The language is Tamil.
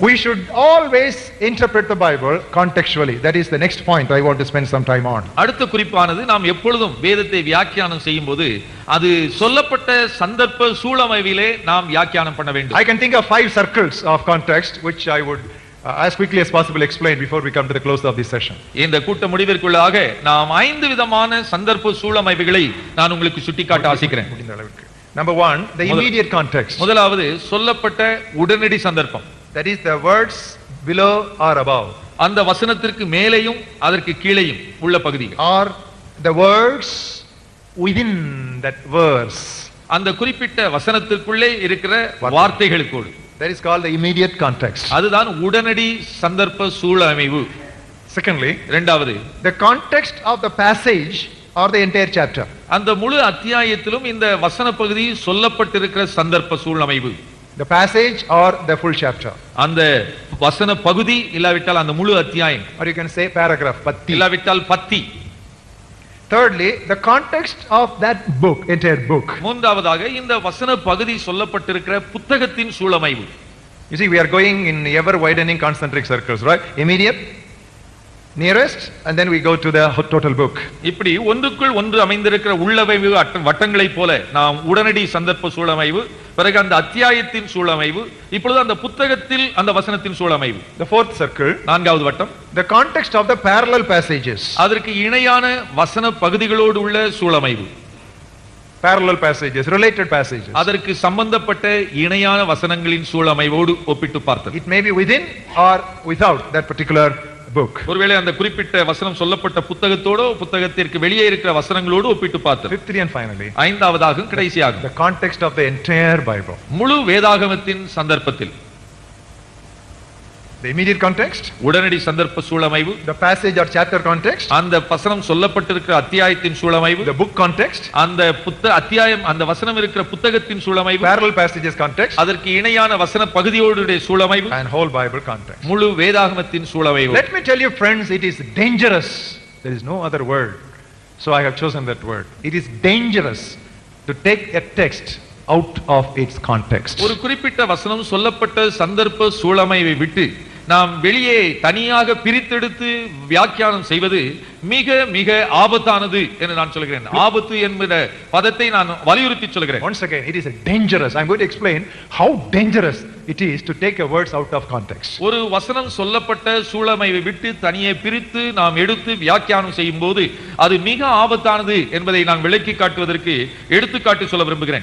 We should always interpret the Bible contextually. That is the next point I want to spend some time on. அடுத்த குறிப்பானது நாம் எப்பொழுதும் வேதத்தை வியாக்கியானம் செய்யும்போது அது சொல்லப்பட்ட சந்தர்ப்ப சூழமைவிலே நாம் வியாக்கியானம் பண்ண வேண்டும். I can think of 5 circles of context which I would as quickly as possible explain before we come to the close of this session. இந்த கூட்ட முடிவிற்குள்ளாக நாம் 5 விதமான சந்தர்ப்ப சூழமைவுகளை நான் உங்களுக்கு சுட்டிக்காட்ட ஆசைக்கிறேன். Number 1, the immediate context. முதலாவது சொல்லப்பட்ட உடனடி சந்தர்ப்பம். That is the words below or above. அந்த வசனத்திற்கு மேலேயும் அதற்கு கீழேயும் உள்ள பகுதி. Or the words within that verse. அந்த குறிப்பிட்ட வசனத்திற்குள்ளே இருக்கிற வார்த்தைகளுக்கு. That is called the immediate context. அதுதான் உடனடி சந்தர்ப்ப சூழமைவு. Secondly, இரண்டாவது, the context of the passage or the entire chapter. அந்த முழு அத்தியாயத்திலும் இந்த வசன பகுதி சொல்லப்பட்டிருக்கிற சந்தர்ப்ப சூழமைவு. The passage or the full chapter. அந்த வசன பகுதி இல்லாவிட்டால் அந்த முழு அத்தியாயம். Or you can say paragraph, பத்தி. இல்லாவிட்டால் பத்தி. Thirdly, the context of that book, entire book. மூன்றாவதாக இந்த வசன பகுதி சொல்லப்பட்டிருக்கிற புத்தகத்தின் சூழமைவு. You see, we are going in ever widening concentric circles, right? Immediate, nearest, and then we go to the total book. இப்படி ஒன்றுக்குள் ஒன்று அமைந்திருக்கிற உள்ளமைவு வட்டங்களை போல நாம் உடனடி சந்தர்ப்ப சூழமைவு, பிறகு அந்த அத்தியாயத்தின் சூழமைவு, இப்பொழுது அந்த புத்தகத்தில் அந்த வசனத்தின் சூழமைவு. The fourth circle, நான்காவது வட்டம், the context of the parallel passages. அதற்கு இணையான வசன பகுதிகளோடு உள்ள சூழமைவு. Parallel passages, related passages. அதற்கு சம்பந்தப்பட்ட இணையான வசனங்களின் சூழமைவோடு ஒப்பிட்டு பார்த்தது. It may be within or without that particular book. ஒருவேளை அந்த குறிப்பிட்ட வசனம் சொல்லப்பட்ட புத்தகத்தோடோ புத்தகத்திற்கு வெளியே இருக்கிற வசனங்களோடு ஒப்பிட்டு பார்த்தது. Fifthly and finally, ஐந்தாவதாக கடைசியாக the context of the entire Bible. முழு வேதாகமத்தின் சந்தர்ப்பத்தில் The immediate context, உடனடி சந்தர்ப்ப சூழமைவு, the passage or chapter context, அந்த வசனம் சொல்லப்பட்டிருக்கிற அத்தியாயத்தின் சூழமைவு, the book context, அந்த அத்தியாயம் அந்த வசனம் இருக்கிற புத்தகத்தின் சூழமைவு, parallel passages context, அதற்கு இணையான வசன பகுதியோடு சூழமைவு, and whole Bible context. முழு வேதாகமத்தின் சூழமைவு. Let me tell you friends, it is dangerous. There is no other word. So I have chosen that word. It is dangerous to take a text out of its context. ஒரு குறிப்பிட்ட வசனம் சொல்லப்பட்ட சந்தர்ப்ப சூழமைவை விட்டு நாம் வெளியே தனியாக பிரித்தெடுத்து வியாக்கியானம் செய்வது மிக மிக ஆபத்தானது என்று நான் சொல்கிறேன். ஆபத்து என்கிற பதத்தை நான் வலியுறுத்தி சொல்கிறேன். Once again, it is dangerous. I am going to explain how dangerous it is to take a words out of context. ஒரு வசனம் சொல்லப்பட்ட சூழமைவை விட்டு தனியே பிரித்து நாம் எடுத்து வியாக்கியானம் செய்யும் போது அது மிக ஆபத்தானது என்பதை நான் விளக்கி காட்டுவதற்கு எடுத்துக்காட்டு சொல்ல விரும்புகிறேன்.